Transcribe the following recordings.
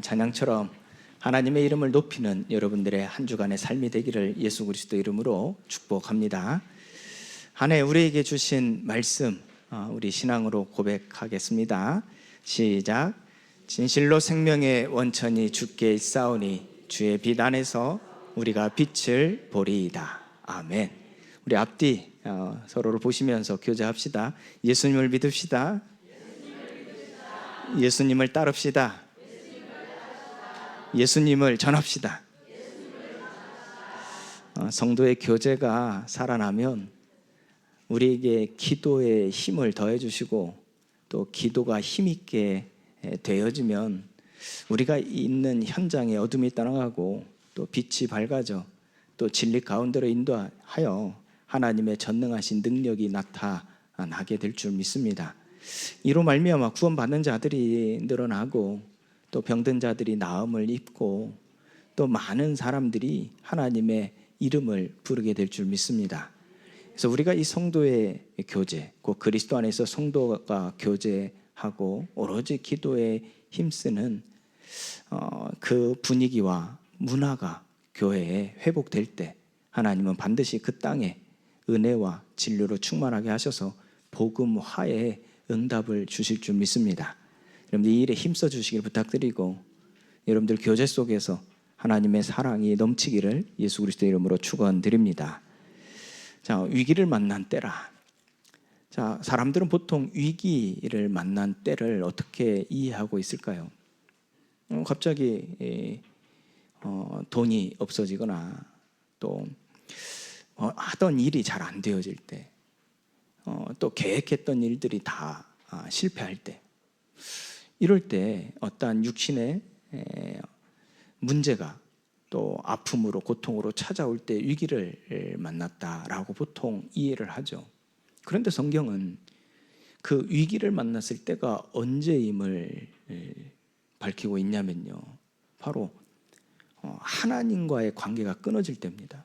찬양처럼 하나님의 이름을 높이는 여러분들의 한 주간의 삶이 되기를 예수 그리스도 이름으로 축복합니다. 한 해 우리에게 주신 말씀 우리 신앙으로 고백하겠습니다. 시작. 진실로 생명의 원천이 주께 있사오니 주의 빛 안에서 우리가 빛을 보리이다. 아멘. 우리 앞뒤 서로를 보시면서 교제합시다. 예수님을 믿읍시다. 예수님을 따릅시다. 예수님을 전합시다. 성도의 교제가 살아나면 우리에게 기도의 힘을 더해 주시고 또 기도가 힘있게 되어지면 우리가 있는 현장에 어둠이 떠나가고 또 빛이 밝아져 또 진리 가운데로 인도하여 하나님의 전능하신 능력이 나타나게 될 줄 믿습니다. 이로 말미암아 구원받는 자들이 늘어나고 또 병든 자들이 나음을 입고 또 많은 사람들이 하나님의 이름을 부르게 될 줄 믿습니다. 그래서 우리가 이 성도의 교제, 곧 그리스도 안에서 성도가 교제하고 오로지 기도에 힘쓰는 그 분위기와 문화가 교회에 회복될 때 하나님은 반드시 그 땅에 은혜와 진료로 충만하게 하셔서 복음화에 응답을 주실 줄 믿습니다. 여러분들 이 일에 힘써 주시길 부탁드리고 여러분들 교제 속에서 하나님의 사랑이 넘치기를 예수 그리스도 이름으로 축원드립니다. 자, 위기를 만난 때라. 자, 사람들은 보통 위기를 만난 때를 어떻게 이해하고 있을까요? 갑자기 돈이 없어지거나 또 하던 일이 잘 안 되어질 때, 또 계획했던 일들이 다 실패할 때, 이럴 때 어떠한 육신의 문제가 또 아픔으로 고통으로 찾아올 때 위기를 만났다라고 보통 이해를 하죠. 그런데 성경은 그 위기를 만났을 때가 언제임을 밝히고 있냐면요, 바로 하나님과의 관계가 끊어질 때입니다.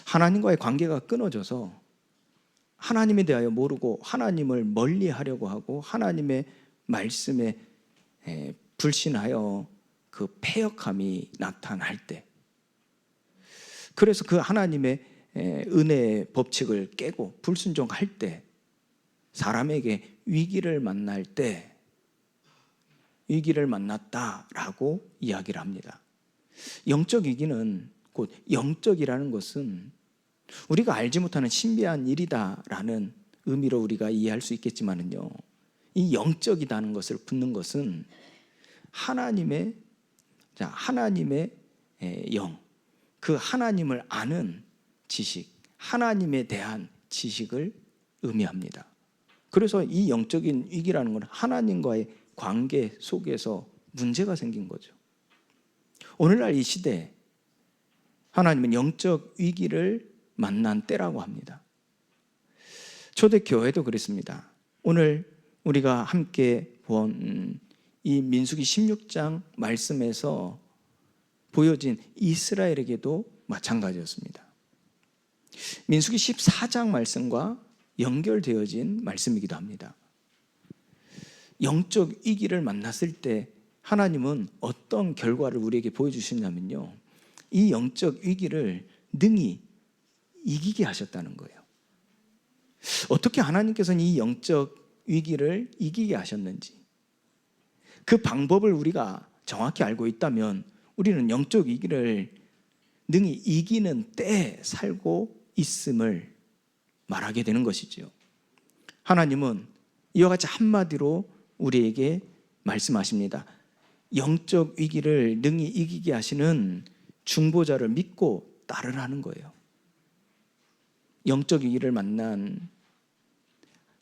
하나님과의 관계가 끊어져서 하나님에 대하여 모르고 하나님을 멀리하려고 하고 하나님의 말씀에 불신하여 그 패역함이 나타날 때, 그래서 그 하나님의 은혜의 법칙을 깨고 불순종할 때, 사람에게 위기를 만날 때 위기를 만났다라고 이야기를 합니다. 영적 위기는 곧 영적이라는 것은 우리가 알지 못하는 신비한 일이다라는 의미로 우리가 이해할 수 있겠지만은요, 이 영적이라는 것을 붙는 것은 하나님의 영, 그 하나님을 아는 지식, 하나님에 대한 지식을 의미합니다. 그래서 이 영적인 위기라는 건 하나님과의 관계 속에서 문제가 생긴 거죠. 오늘날 이 시대에 하나님은 영적 위기를 만난 때라고 합니다. 초대교회도 그렇습니다. 오늘 우리가 함께 본 이 민수기 16장 말씀에서 보여진 이스라엘에게도 마찬가지였습니다. 민수기 14장 말씀과 연결되어진 말씀이기도 합니다. 영적 위기를 만났을 때 하나님은 어떤 결과를 우리에게 보여주셨냐면요, 이 영적 위기를 능히 이기게 하셨다는 거예요. 어떻게 하나님께서는 이 영적 위기를 이기게 하셨는지, 그 방법을 우리가 정확히 알고 있다면 우리는 영적 위기를 능히 이기는 때에 살고 있음을 말하게 되는 것이지요. 하나님은 이와 같이 한마디로 우리에게 말씀하십니다. 영적 위기를 능히 이기게 하시는 중보자를 믿고 따르라는 거예요. 영적 위기를 만난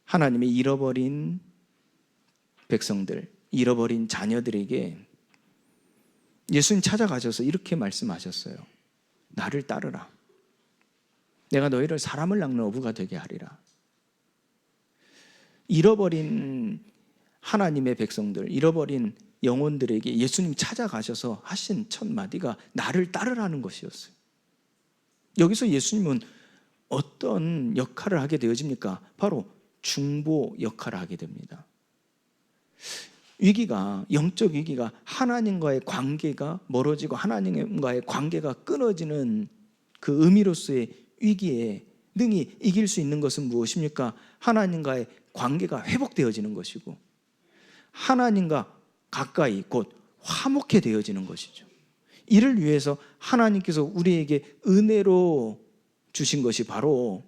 하나님의 잃어버린 백성들, 잃어버린 자녀들에게 예수님 찾아가셔서 이렇게 말씀하셨어요. 나를 따르라. 내가 너희를 사람을 낚는 어부가 되게 하리라. 잃어버린 하나님의 백성들, 잃어버린 영혼들에게 예수님 찾아가셔서 하신 첫 마디가 나를 따르라는 것이었어요. 여기서 예수님은 어떤 역할을 하게 되어집니까? 바로 중보 역할을 하게 됩니다. 위기가, 영적 위기가, 하나님과의 관계가 멀어지고 하나님과의 관계가 끊어지는 그 의미로서의 위기에 능히 이길 수 있는 것은 무엇입니까? 하나님과의 관계가 회복되어지는 것이고 하나님과 가까이 곧 화목해 되어지는 것이죠. 이를 위해서 하나님께서 우리에게 은혜로 주신 것이 바로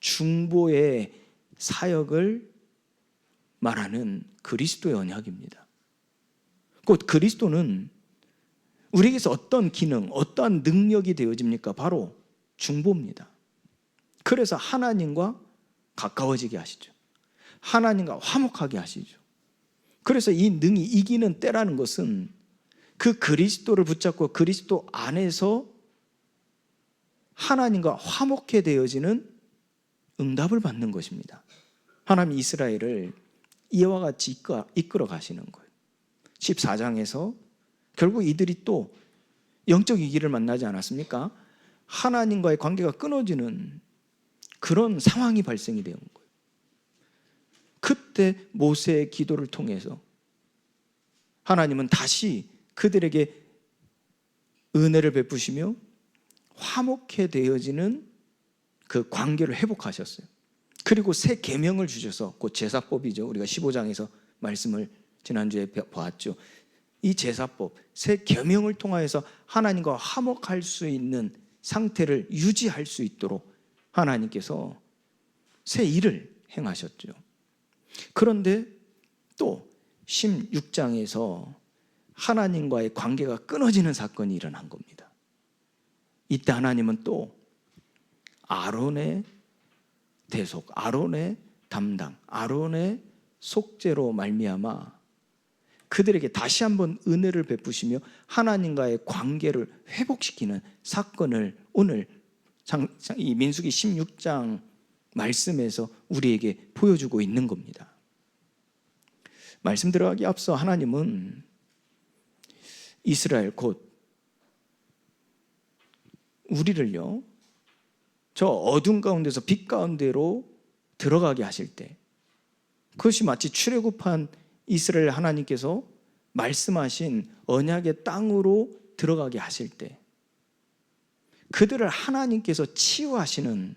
중보의 사역을 말하는 그리스도의 언약입니다. 곧 그리스도는 우리에게서 어떤 기능, 어떠한 능력이 되어집니까? 바로 중보입니다. 그래서 하나님과 가까워지게 하시죠. 하나님과 화목하게 하시죠. 그래서 이 능히 이기는 때라는 것은 그 그리스도를 붙잡고 그리스도 안에서 하나님과 화목해 되어지는 응답을 받는 것입니다. 하나님 이스라엘을 이와 같이 이끌어 가시는 거예요. 14장에서 결국 이들이 또 영적 위기를 만나지 않았습니까? 하나님과의 관계가 끊어지는 그런 상황이 발생이 되는 거예요. 그때 모세의 기도를 통해서 하나님은 다시 그들에게 은혜를 베푸시며 화목해 되어지는 그 관계를 회복하셨어요. 그리고 새 계명을 주셔서 곧 제사법이죠. 우리가 15장에서 말씀을 지난주에 보았죠. 이 제사법, 새 계명을 통하여서 하나님과 화목할 수 있는 상태를 유지할 수 있도록 하나님께서 새 일을 행하셨죠. 그런데 또 16장에서 하나님과의 관계가 끊어지는 사건이 일어난 겁니다. 이때 하나님은 또 아론의 대속, 아론의 담당, 아론의 속죄로 말미암아 그들에게 다시 한번 은혜를 베푸시며 하나님과의 관계를 회복시키는 사건을 오늘 이 민수기 16장 말씀에서 우리에게 보여주고 있는 겁니다. 말씀 들어가기 앞서 하나님은 이스라엘 곧 우리를요 저 어둠 가운데서 빛 가운데로 들어가게 하실 때 그것이 마치 출애굽한 이스라엘 하나님께서 말씀하신 언약의 땅으로 들어가게 하실 때 그들을 하나님께서 치유하시는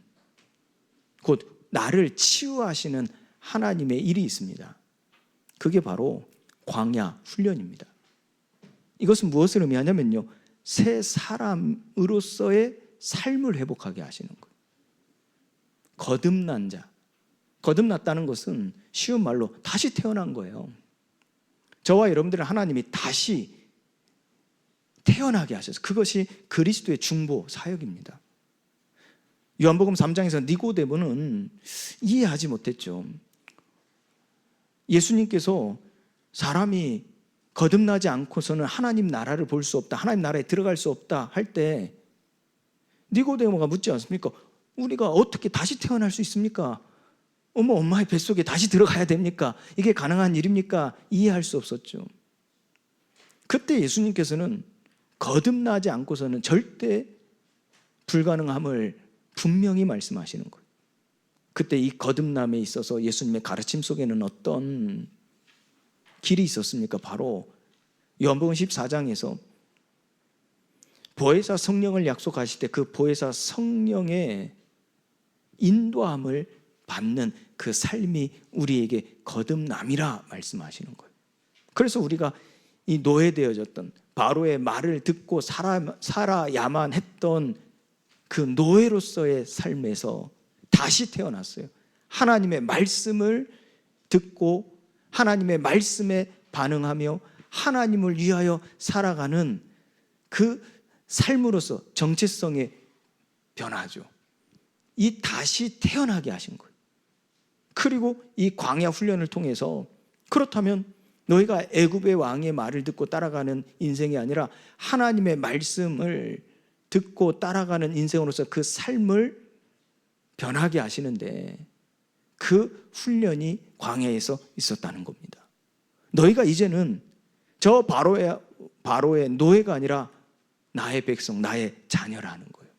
곧 나를 치유하시는 하나님의 일이 있습니다. 그게 바로 광야 훈련입니다. 이것은 무엇을 의미하냐면요 새 사람으로서의 삶을 회복하게 하시는 거예요. 거듭난 자, 거듭났다는 것은 쉬운 말로 다시 태어난 거예요. 저와 여러분들은 하나님이 다시 태어나게 하셔서 그것이 그리스도의 중보 사역입니다. 요한복음 3장에서 니고데모는 이해하지 못했죠. 예수님께서 사람이 거듭나지 않고서는 하나님 나라를 볼 수 없다, 하나님 나라에 들어갈 수 없다 할 때 니고데모가 묻지 않습니까? 우리가 어떻게 다시 태어날 수 있습니까? 엄마의 뱃속에 다시 들어가야 됩니까? 이게 가능한 일입니까? 이해할 수 없었죠. 그때 예수님께서는 거듭나지 않고서는 절대 불가능함을 분명히 말씀하시는 거예요. 그때 이 거듭남에 있어서 예수님의 가르침 속에는 어떤 길이 있었습니까? 바로 요한복음 14장에서 보혜사 성령을 약속하실 때 그 보혜사 성령의 인도함을 받는 그 삶이 우리에게 거듭남이라 말씀하시는 거예요. 그래서 우리가 이 노예되어졌던 바로의 말을 듣고 살아야만 했던 그 노예로서의 삶에서 다시 태어났어요. 하나님의 말씀을 듣고 하나님의 말씀에 반응하며 하나님을 위하여 살아가는 그 삶으로서 정체성의 변화죠. 이 다시 태어나게 하신 거예요. 그리고 이 광야 훈련을 통해서 그렇다면 너희가 애굽의 왕의 말을 듣고 따라가는 인생이 아니라 하나님의 말씀을 듣고 따라가는 인생으로서 그 삶을 변하게 하시는데 그 훈련이 광야에서 있었다는 겁니다. 너희가 이제는 저 바로의 노예가 아니라 나의 백성, 나의 자녀라는 거예요.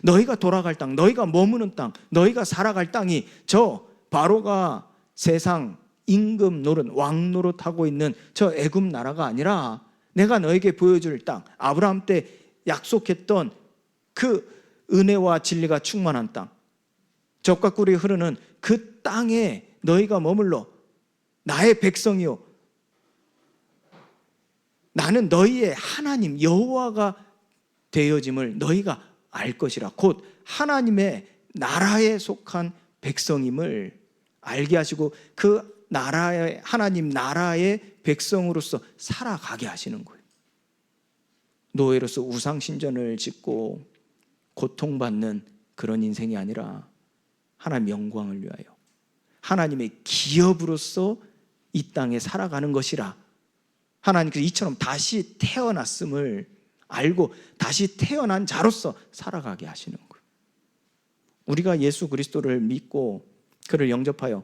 너희가 돌아갈 땅, 너희가 머무는 땅, 너희가 살아갈 땅이 저 바로가 세상 임금 노릇, 왕 노릇하고 있는 저 애굽 나라가 아니라 내가 너에게 보여줄 땅, 아브라함 때 약속했던 그 은혜와 진리가 충만한 땅, 젖과 꿀이 흐르는 그 땅에 너희가 머물러 나의 백성이요, 나는 너희의 하나님 여호와가 되어짐을 너희가 알 것이라. 곧 하나님의 나라에 속한 백성임을 알게 하시고 그 나라의, 하나님 나라의 백성으로서 살아가게 하시는 거예요. 노예로서 우상신전을 짓고 고통받는 그런 인생이 아니라 하나님 영광을 위하여 하나님의 기업으로서 이 땅에 살아가는 것이라. 하나님께서 이처럼 다시 태어났음을 알고 다시 태어난 자로서 살아가게 하시는 거예요. 우리가 예수 그리스도를 믿고 그를 영접하여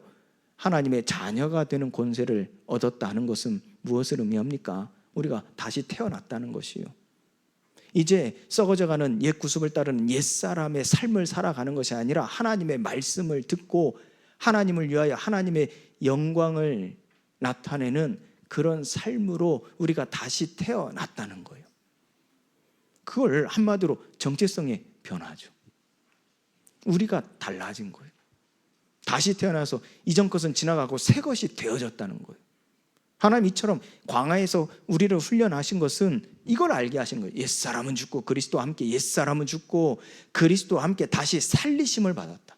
하나님의 자녀가 되는 권세를 얻었다는 것은 무엇을 의미합니까? 우리가 다시 태어났다는 것이요, 이제 썩어져가는 옛 구습을 따르는 옛사람의 삶을 살아가는 것이 아니라 하나님의 말씀을 듣고 하나님을 위하여 하나님의 영광을 나타내는 그런 삶으로 우리가 다시 태어났다는 거예요. 그걸 한마디로 정체성의 변화죠. 우리가 달라진 거예요. 다시 태어나서 이전 것은 지나가고 새 것이 되어졌다는 거예요. 하나님 이처럼 광야에서 우리를 훈련하신 것은 이걸 알게 하신 거예요. 옛사람은 죽고 그리스도와 함께, 옛사람은 죽고 그리스도와 함께 다시 살리심을 받았다.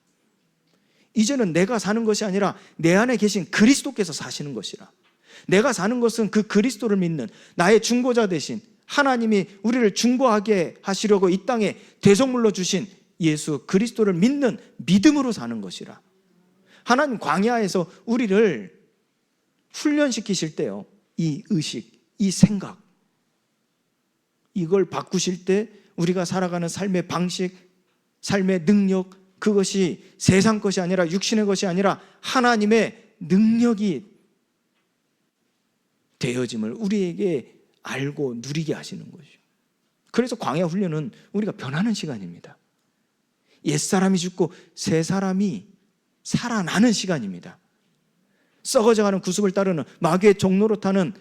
이제는 내가 사는 것이 아니라 내 안에 계신 그리스도께서 사시는 것이라. 내가 사는 것은 그 그리스도를 믿는 나의 중보자 되신 하나님이 우리를 중보하게 하시려고 이 땅에 대속물로 주신 예수 그리스도를 믿는 믿음으로 사는 것이라. 하나님 광야에서 우리를 훈련시키실 때요, 이 의식, 이 생각, 이걸 바꾸실 때 우리가 살아가는 삶의 방식, 삶의 능력, 그것이 세상 것이 아니라 육신의 것이 아니라 하나님의 능력이 되어짐을 우리에게 알고 누리게 하시는 거죠. 그래서 광야 훈련은 우리가 변하는 시간입니다. 옛사람이 죽고 새 사람이 살아나는 시간입니다. 썩어져가는 구습을 따르는 마귀의 종노릇하는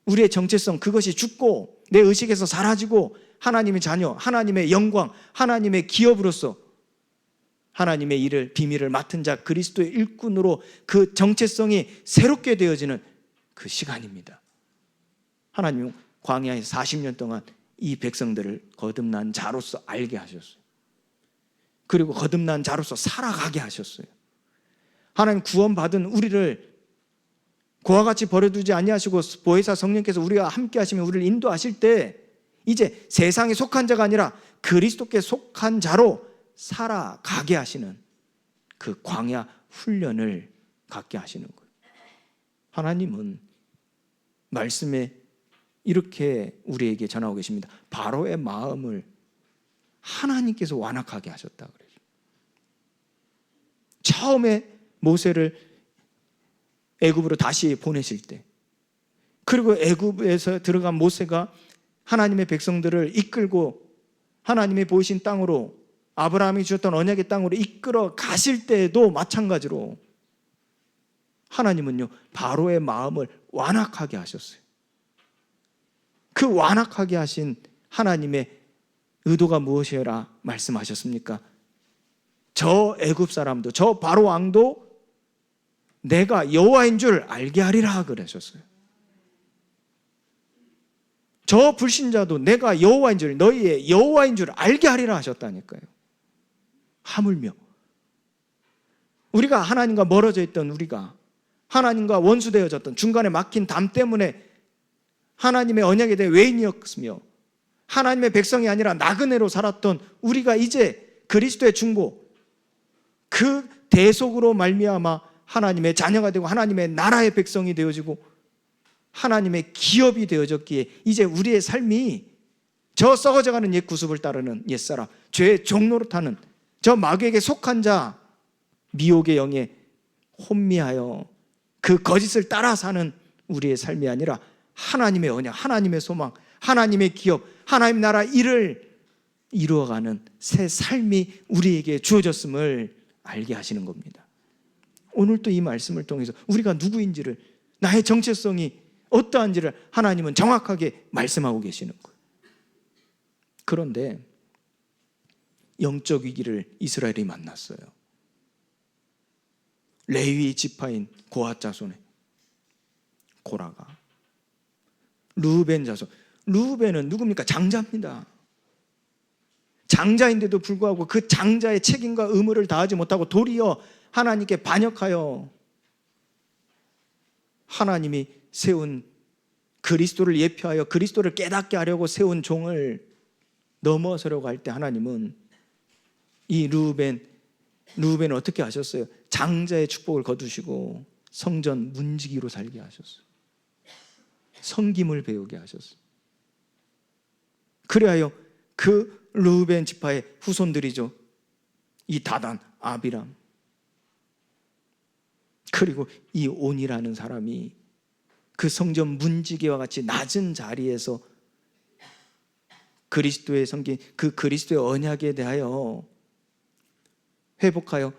우리의 정체성, 그것이 죽고 내 의식에서 사라지고 하나님의 자녀, 하나님의 영광, 하나님의 기업으로서 하나님의 일을, 비밀을 맡은 자, 그리스도의 일꾼으로 그 정체성이 새롭게 되어지는 그 시간입니다. 하나님은 광야에서 40년 동안 이 백성들을 거듭난 자로서 알게 하셨어요. 그리고 거듭난 자로서 살아가게 하셨어요. 하나님 구원받은 우리를 그와 같이 버려두지 아니하시고 보혜사 성령께서 우리와 함께 하시면 우리를 인도하실 때 이제 세상에 속한 자가 아니라 그리스도께 속한 자로 살아가게 하시는 그 광야 훈련을 갖게 하시는 거예요. 하나님은 말씀에 이렇게 우리에게 전하고 계십니다. 바로의 마음을 하나님께서 완악하게 하셨다 그래요. 처음에 모세를 애굽으로 다시 보내실 때, 그리고 애굽에서 들어간 모세가 하나님의 백성들을 이끌고 하나님이 보이신 땅으로, 아브라함이 주셨던 언약의 땅으로 이끌어 가실 때에도 마찬가지로 하나님은요, 바로의 마음을 완악하게 하셨어요. 그 완악하게 하신 하나님의 의도가 무엇이라 말씀하셨습니까? 저 애굽 사람도, 저 바로 왕도 내가 여호와인 줄 알게 하리라 그러셨어요. 저 불신자도 내가 여호와인 줄, 너희의 여호와인 줄 알게 하리라 하셨다니까요. 하물며 우리가 하나님과 멀어져 있던, 우리가 하나님과 원수되어졌던, 중간에 막힌 담 때문에 하나님의 언약에 대해 외인이었으며 하나님의 백성이 아니라 나그네로 살았던 우리가 이제 그리스도의 중보, 그 대속으로 말미암아 하나님의 자녀가 되고 하나님의 나라의 백성이 되어지고 하나님의 기업이 되어졌기에 이제 우리의 삶이 저 썩어져가는 옛 구습을 따르는 옛사람, 죄의 종노릇하는 저 마귀에게 속한 자, 미혹의 영에 혼미하여 그 거짓을 따라 사는 우리의 삶이 아니라 하나님의 언약, 하나님의 소망, 하나님의 기업, 하나님 나라 일을 이루어가는 새 삶이 우리에게 주어졌음을 알게 하시는 겁니다. 오늘 또 이 말씀을 통해서 우리가 누구인지를, 나의 정체성이 어떠한지를 하나님은 정확하게 말씀하고 계시는 거예요. 그런데 영적 위기를 이스라엘이 만났어요. 레위 지파인 고핫 자손의 고라가, 르우벤 자손. 르우벤은 누굽니까? 장자입니다. 장자인데도 불구하고 그 장자의 책임과 의무를 다하지 못하고 도리어 하나님께 반역하여 하나님이 세운 그리스도를 예표하여 그리스도를 깨닫게 하려고 세운 종을 넘어서려고 할 때 하나님은 이 르우벤을 어떻게 하셨어요? 장자의 축복을 거두시고 성전 문지기로 살게 하셨어요. 성김을 배우게 하셨어요. 그래야 그 르우벤 지파의 후손들이죠. 이 다단, 아비람, 그리고 이 온이라는 사람이 그 성전 문지기와 같이 낮은 자리에서 그리스도의 성긴 그 그리스도의 언약에 대하여 회복하여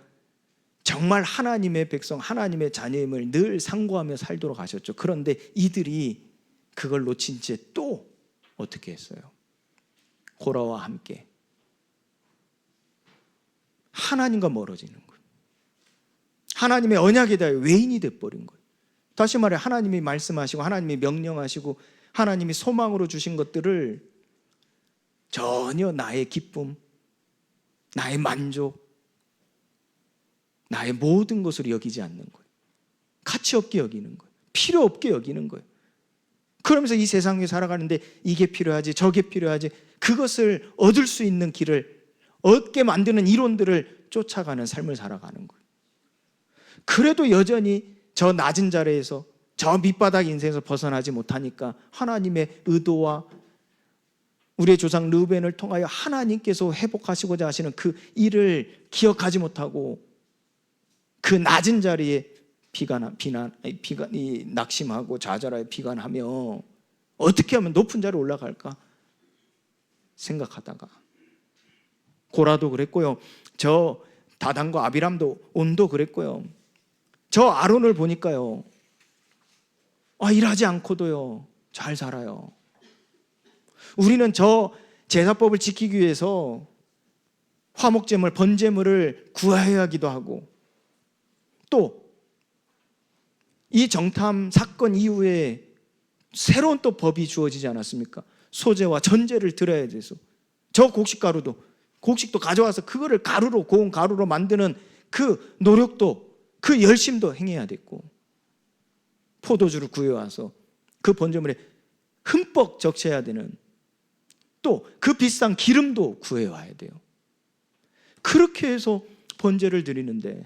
정말 하나님의 백성, 하나님의 자녀임을 늘 상고하며 살도록 하셨죠. 그런데 이들이 그걸 놓친 채 또 어떻게 했어요? 고라와 함께 하나님과 멀어지는 거예요. 하나님의 언약에 대하여 외인이 돼버린 거예요. 다시 말해 하나님이 말씀하시고 하나님이 명령하시고 하나님이 소망으로 주신 것들을 전혀 나의 기쁨, 나의 만족, 나의 모든 것으로 여기지 않는 거예요. 가치 없게 여기는 거예요. 필요 없게 여기는 거예요. 그러면서 이 세상에 살아가는데 이게 필요하지, 저게 필요하지, 그것을 얻을 수 있는 길을 얻게 만드는 이론들을 쫓아가는 삶을 살아가는 거예요. 그래도 여전히 저 낮은 자리에서, 저 밑바닥 인생에서 벗어나지 못하니까 하나님의 의도와 우리의 조상 르우벤을 통하여 하나님께서 회복하시고자 하시는 그 일을 기억하지 못하고 그 낮은 자리에 낙심하고 좌절하여 비관하며 어떻게 하면 높은 자리에 올라갈까 생각하다가, 고라도 그랬고요, 저 다단과 아비람도 온도 그랬고요, 저 아론을 보니까요, 일하지 않고도요 잘 살아요. 우리는 저 제사법을 지키기 위해서 화목제물, 번제물을 구해야 하기도 하고, 또 이 정탐 사건 이후에 새로운 또 법이 주어지지 않았습니까? 소제와 전제를 드려야 돼서 저 곡식도 가져와서 그거를 가루로, 고운 가루로 만드는 그 노력도, 그 열심도 행해야 됐고, 포도주를 구해와서 그 번제물에 흠뻑 적셔야 되는, 또 그 비싼 기름도 구해와야 돼요. 그렇게 해서 번제를 드리는데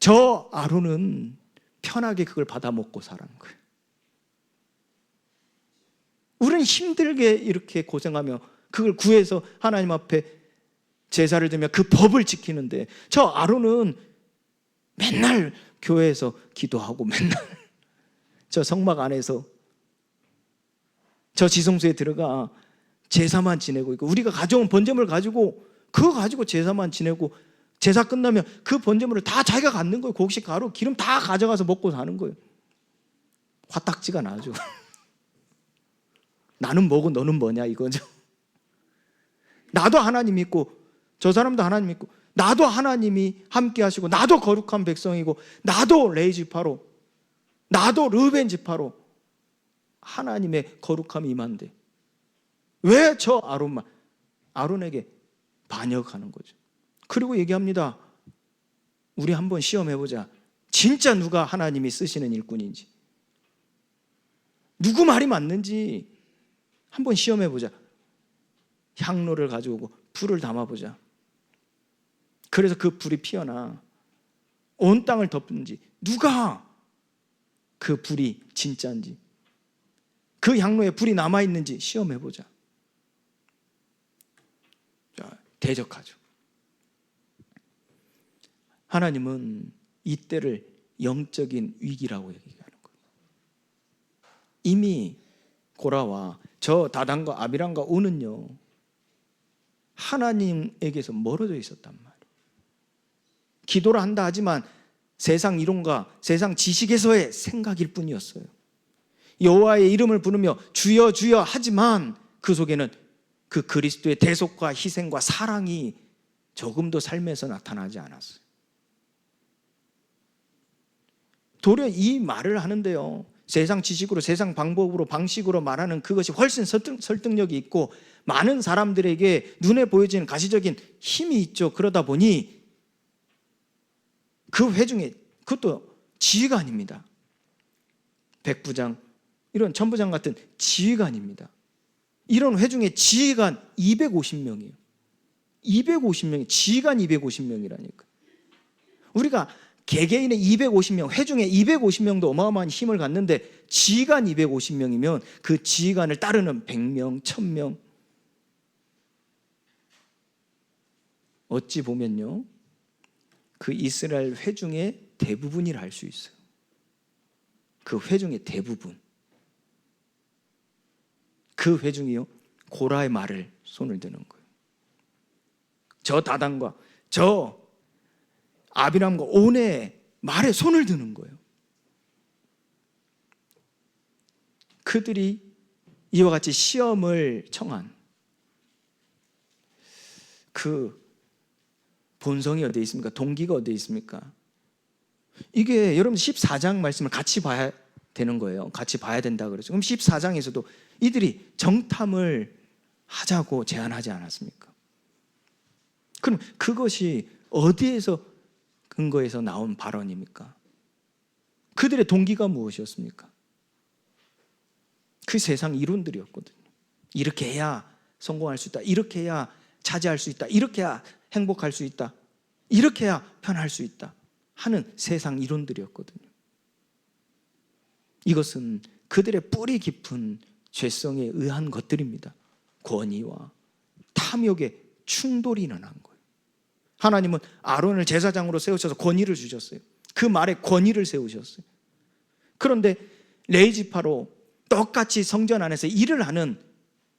저 아론은 편하게 그걸 받아 먹고 살아는 거예요. 우리는 힘들게 이렇게 고생하며 그걸 구해서 하나님 앞에 제사를 드리며 그 법을 지키는데, 저 아론은 맨날 교회에서 기도하고 맨날 저 성막 안에서 저 지성소에 들어가 제사만 지내고 있고, 우리가 가져온 번제물을 가지고 그거 가지고 제사만 지내고, 제사 끝나면 그 번제물을 다 자기가 갖는 거예요. 곡식, 가루, 기름 다 가져가서 먹고 사는 거예요. 화딱지가 나죠. 나는 뭐고 너는 뭐냐 이거죠. 나도 하나님 믿고 저 사람도 하나님 믿고, 나도 하나님이 함께 하시고, 나도 거룩한 백성이고, 나도 레위 지파로, 나도 르우벤 지파로 하나님의 거룩함이 임한데 왜 저 아론에게 반역하는 거죠. 그리고 얘기합니다. 우리 한번 시험해보자. 진짜 누가 하나님이 쓰시는 일꾼인지, 누구 말이 맞는지 한번 시험해보자. 향로를 가져오고 불을 담아보자. 그래서 그 불이 피어나 온 땅을 덮는지, 누가 그 불이 진짜인지, 그 향로에 불이 남아있는지 시험해보자. 자, 대적하죠. 하나님은 이때를 영적인 위기라고 얘기하는 거예요. 이미 고라와 저 다단과 아비람과 온은요 하나님에게서 멀어져 있었단 말이에요. 기도를 한다 하지만 세상 이론과 세상 지식에서의 생각일 뿐이었어요. 여호와의 이름을 부르며 주여 주여 하지만 그 속에는 그 그리스도의 대속과 희생과 사랑이 조금도 삶에서 나타나지 않았어요. 도리어 이 말을 하는데요, 세상 지식으로, 세상 방법으로, 방식으로 말하는 그것이 훨씬 설득력이 있고 많은 사람들에게 눈에 보여지는 가시적인 힘이 있죠. 그러다 보니 그 회중에, 그것도 지휘가 아닙니다. 백부장, 이런 천부장 같은 지휘가 아닙니다. 이런 회중의 지휘관 250명이에요. 250명이, 지휘관 250명이라니까. 우리가 개개인의 250명, 회중의 250명도 어마어마한 힘을 갖는데 지휘관 250명이면 그 지휘관을 따르는 100명, 1000명, 어찌 보면요, 그 이스라엘 회중의 대부분이라 할 수 있어요. 그 회중의 대부분. 그 회중이요, 고라의 말을 손을 드는 거예요. 저 다단과 저 아비람과 온의 말에 손을 드는 거예요. 그들이 이와 같이 시험을 청한 그 본성이 어디에 있습니까? 동기가 어디에 있습니까? 이게 여러분 14장 말씀을 같이 봐야 되는 거예요. 같이 봐야 된다 그러죠. 그럼 14장에서도 이들이 정탐을 하자고 제안하지 않았습니까? 그럼 그것이 어디에서 근거에서 나온 발언입니까? 그들의 동기가 무엇이었습니까? 그 세상 이론들이었거든요. 이렇게 해야 성공할 수 있다, 이렇게 해야 차지할 수 있다, 이렇게 해야 행복할 수 있다, 이렇게 해야 편할 수 있다 하는 세상 이론들이었거든요. 이것은 그들의 뿌리 깊은 죄성에 의한 것들입니다. 권위와 탐욕의 충돌이 일어난 거예요. 하나님은 아론을 제사장으로 세우셔서 권위를 주셨어요. 그 말에 권위를 세우셨어요. 그런데 레위지파로 똑같이 성전 안에서 일을 하는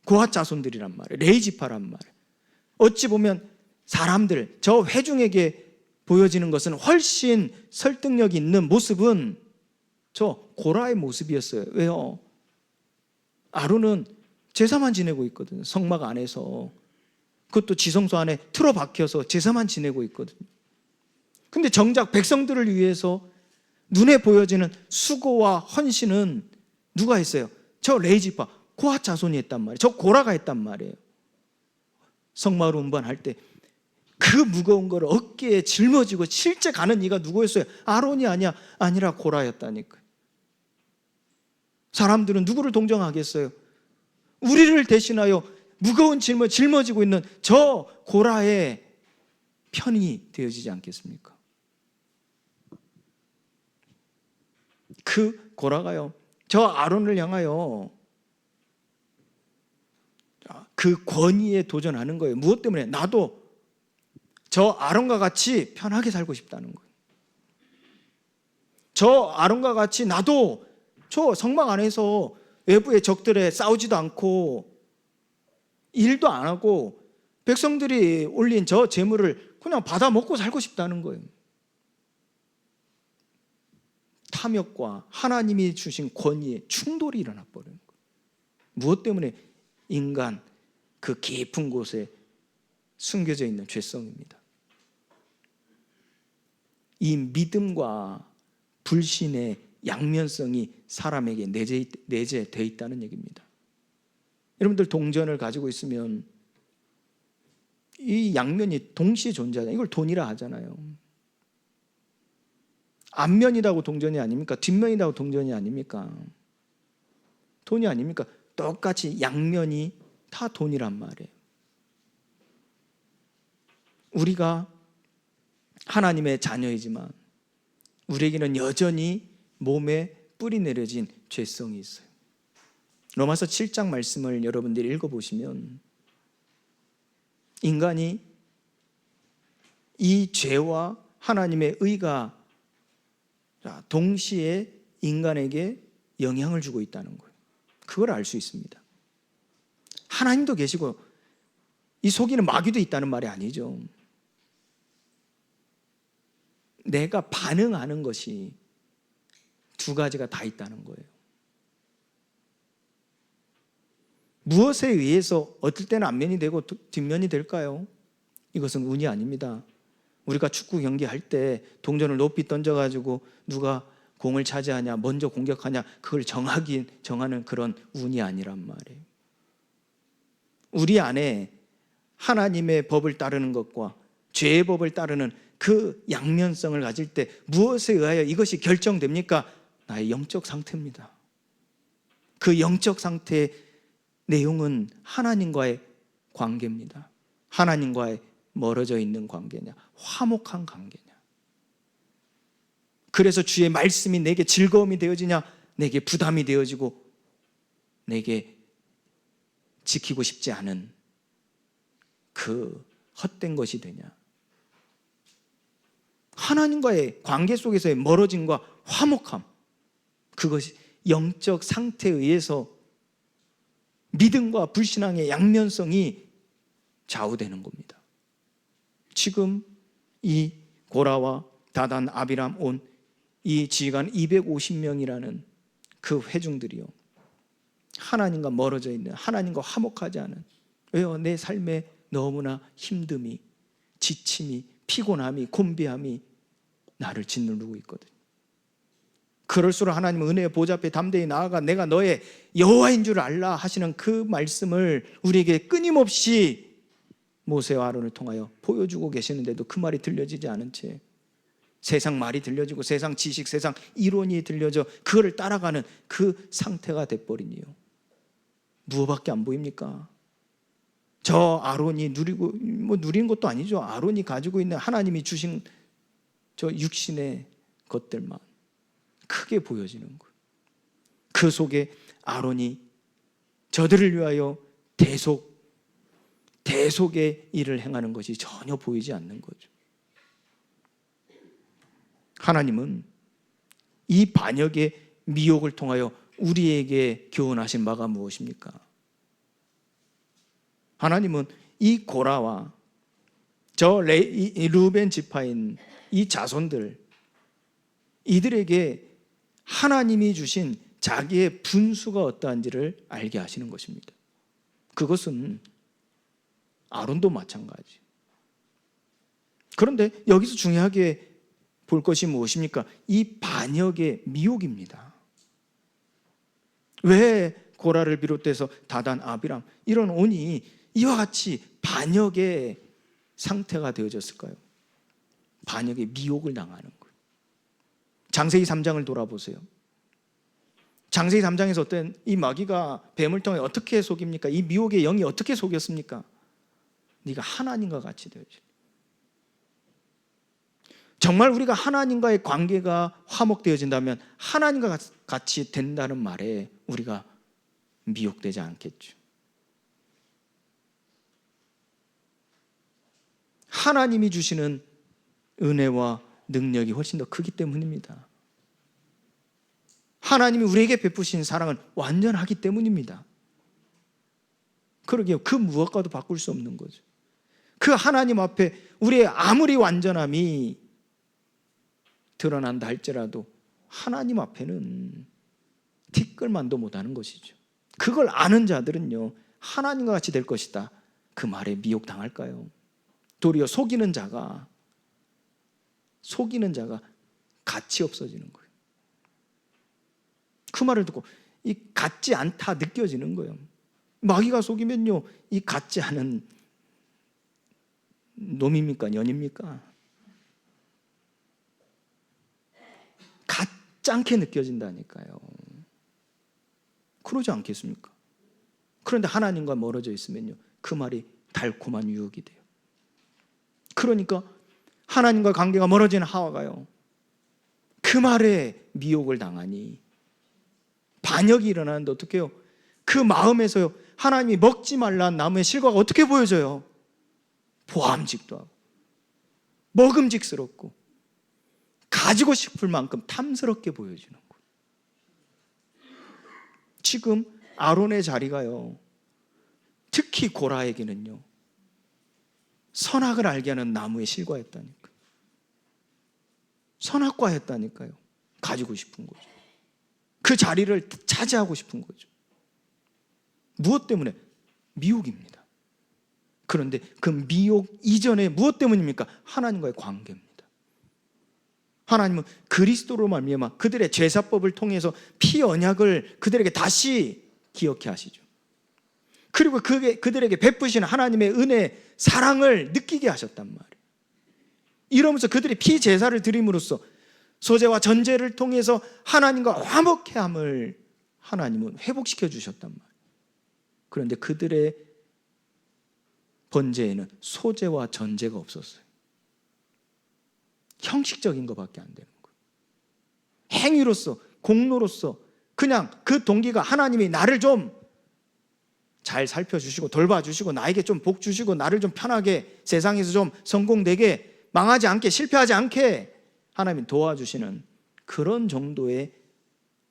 고핫 자손들이란 말이에요. 레위지파란 말이에요. 어찌 보면 사람들, 저 회중에게 보여지는 것은 훨씬 설득력 있는 모습은 저 고라의 모습이었어요. 왜요? 아론은 제사만 지내고 있거든요. 성막 안에서. 그것도 지성소 안에 틀어박혀서 제사만 지내고 있거든요. 근데 정작 백성들을 위해서 눈에 보여지는 수고와 헌신은 누가 했어요? 저 레위지파, 고핫 자손이 했단 말이에요. 저 고라가 했단 말이에요. 성막을 운반할 때 그 무거운 걸 어깨에 짊어지고 실제 가는 이가 누구였어요? 아론이 아니라 고라였다니까요. 사람들은 누구를 동정하겠어요? 우리를 대신하여 무거운 짐을 짊어지고 있는 저 고라의 편이 되어지지 않겠습니까? 그 고라가요, 저 아론을 향하여 그 권위에 도전하는 거예요. 무엇 때문에? 나도 저 아론과 같이 편하게 살고 싶다는 거예요. 저 아론과 같이 나도 저 성막 안에서 외부의 적들에 싸우지도 않고 일도 안 하고 백성들이 올린 저 재물을 그냥 받아 먹고 살고 싶다는 거예요. 탐욕과 하나님이 주신 권위의 충돌이 일어나 버리는 거예요. 무엇 때문에? 인간 그 깊은 곳에 숨겨져 있는 죄성입니다. 이 믿음과 불신의 양면성이 사람에게 내재되어 있다는 얘기입니다. 여러분들 동전을 가지고 있으면 이 양면이 동시에 존재하잖아요. 이걸 돈이라 하잖아요. 앞면이라고 동전이 아닙니까? 뒷면이라고 동전이 아닙니까? 돈이 아닙니까? 똑같이 양면이 다 돈이란 말이에요. 우리가 하나님의 자녀이지만 우리에게는 여전히 몸에 뿌리 내려진 죄성이 있어요. 로마서 7장 말씀을 여러분들이 읽어보시면 인간이 이 죄와 하나님의 의가 동시에 인간에게 영향을 주고 있다는 거예요. 그걸 알 수 있습니다. 하나님도 계시고 이 속이는 마귀도 있다는 말이 아니죠. 내가 반응하는 것이 두 가지가 다 있다는 거예요. 무엇에 의해서 어떨 때는 앞면이 되고 뒷면이 될까요? 이것은 운이 아닙니다. 우리가 축구 경기할 때 동전을 높이 던져가지고 누가 공을 차지하냐, 먼저 공격하냐, 그걸 정하는 그런 운이 아니란 말이에요. 우리 안에 하나님의 법을 따르는 것과 죄의 법을 따르는 그 양면성을 가질 때 무엇에 의하여 이것이 결정됩니까? 나의 영적 상태입니다. 그 영적 상태의 내용은 하나님과의 관계입니다. 하나님과의 멀어져 있는 관계냐, 화목한 관계냐. 그래서 주의 말씀이 내게 즐거움이 되어지냐, 내게 부담이 되어지고 내게 지키고 싶지 않은 그 헛된 것이 되냐. 하나님과의 관계 속에서의 멀어짐과 화목함, 그것이 영적 상태에 의해서 믿음과 불신앙의 양면성이 좌우되는 겁니다. 지금 이 고라와 다단, 아비람, 온 이 지휘관 250명이라는 그 회중들이요, 하나님과 멀어져 있는, 하나님과 화목하지 않은, 왜요? 내 삶에 너무나 힘듦이, 지침이, 피곤함이, 곤비함이 나를 짓누르고 있거든요. 그럴수록 하나님은 은혜의 보좌 앞에 담대히 나아가 내가 너의 여호와인 줄 알라 하시는 그 말씀을 우리에게 끊임없이 모세와 아론을 통하여 보여주고 계시는데도 그 말이 들려지지 않은 채 세상 말이 들려지고 세상 지식, 세상 이론이 들려져 그거를 따라가는 그 상태가 돼버리니요, 무엇밖에 안 보입니까? 저 아론이 누리는 것도 아니죠. 아론이 가지고 있는 하나님이 주신 저 육신의 것들만 크게 보여지는 거예요. 그 속에 아론이 저들을 위하여 대속의 일을 행하는 것이 전혀 보이지 않는 거죠. 하나님은 이 반역의 미혹을 통하여 우리에게 교훈하신 바가 무엇입니까? 하나님은 이 고라와 저 루벤 지파인 이 자손들, 이들에게 하나님이 주신 자기의 분수가 어떠한지를 알게 하시는 것입니다. 그것은 아론도 마찬가지. 그런데 여기서 중요하게 볼 것이 무엇입니까? 이 반역의 미혹입니다. 왜 고라를 비롯해서 다단, 아비람 이런 온이 이와 같이 반역의 상태가 되어졌을까요? 반역의 미혹을 당하는 거예요. 장세기 3장을 돌아보세요. 장세기 3장에서 어떤 이 마귀가 뱀을 통해 어떻게 속입니까? 이 미혹의 영이 어떻게 속였습니까? 네가 하나님과 같이 되어지리. 정말 우리가 하나님과의 관계가 화목되어진다면 하나님과 같이 된다는 말에 우리가 미혹되지 않겠죠. 하나님이 주시는 은혜와 능력이 훨씬 더 크기 때문입니다. 하나님이 우리에게 베푸신 사랑은 완전하기 때문입니다. 그러게요. 그 무엇과도 바꿀 수 없는 거죠. 그 하나님 앞에 우리의 아무리 완전함이 드러난다 할지라도 하나님 앞에는 티끌만도 못하는 것이죠. 그걸 아는 자들은요, 하나님과 같이 될 것이다, 그 말에 미혹당할까요? 도리어 속이는 자가 가치 없어지는 거예요. 그 말을 듣고 이 같지 않다 느껴지는 거예요. 마귀가 속이면요, 이 같지 않은 놈입니까? 년입니까? 같지 않게 느껴진다니까요. 그러지 않겠습니까? 그런데 하나님과 멀어져 있으면요, 그 말이 달콤한 유혹이 돼요. 그러니까 하나님과 관계가 멀어진 하와가요, 그 말에 미혹을 당하니 반역이 일어나는데 어떻게 해요? 그 마음에서요, 하나님이 먹지 말라는 나무의 실과가 어떻게 보여져요? 보암직도 하고 먹음직스럽고 가지고 싶을 만큼 탐스럽게 보여지는 거예요. 지금 아론의 자리가요, 특히 고라에게는요, 선악을 알게 하는 나무의 실과였다니까. 선악과였다니까요. 가지고 싶은 거죠. 그 자리를 차지하고 싶은 거죠. 무엇 때문에? 미혹입니다. 그런데 그 미혹 이전에 무엇 때문입니까? 하나님과의 관계입니다. 하나님은 그리스도로 말미암아 그들의 제사법을 통해서 피 언약을 그들에게 다시 기억해 하시죠. 그리고 그들에게 베푸시는 하나님의 은혜, 사랑을 느끼게 하셨단 말이에요. 이러면서 그들이 피 제사를 드림으로써 소제와 전제를 통해서 하나님과 화목해함을 하나님은 회복시켜 주셨단 말이에요. 그런데 그들의 번제에는 소제와 전제가 없었어요. 형식적인 것밖에 안 되는 거예요. 행위로서, 공로로서 그냥 그 동기가 하나님이 나를 좀 잘 살펴주시고 돌봐주시고 나에게 좀 복 주시고 나를 좀 편하게 세상에서 좀 성공되게 망하지 않게 실패하지 않게 하나님이 도와주시는 그런 정도의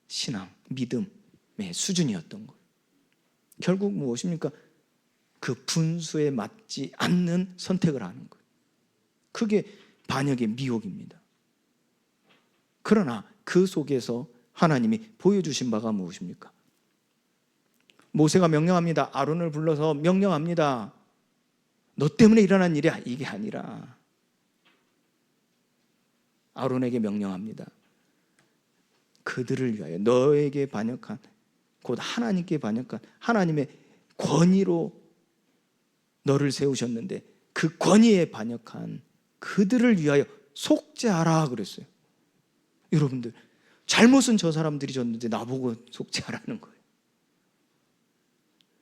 신앙, 믿음의 수준이었던 거예요. 결국 무엇입니까? 그 분수에 맞지 않는 선택을 하는 거예요. 그게 반역의 미혹입니다. 그러나 그 속에서 하나님이 보여주신 바가 무엇입니까? 모세가 명령합니다. 아론을 불러서 명령합니다. 너 때문에 일어난 일이야. 이게 아니라 아론에게 명령합니다. 그들을 위하여 너에게 반역한, 곧 하나님께 반역한 하나님의 권위로 너를 세우셨는데 그 권위에 반역한 그들을 위하여 속죄하라 그랬어요. 여러분들, 잘못은 저 사람들이 졌는데 나보고 속죄하라는 거예요.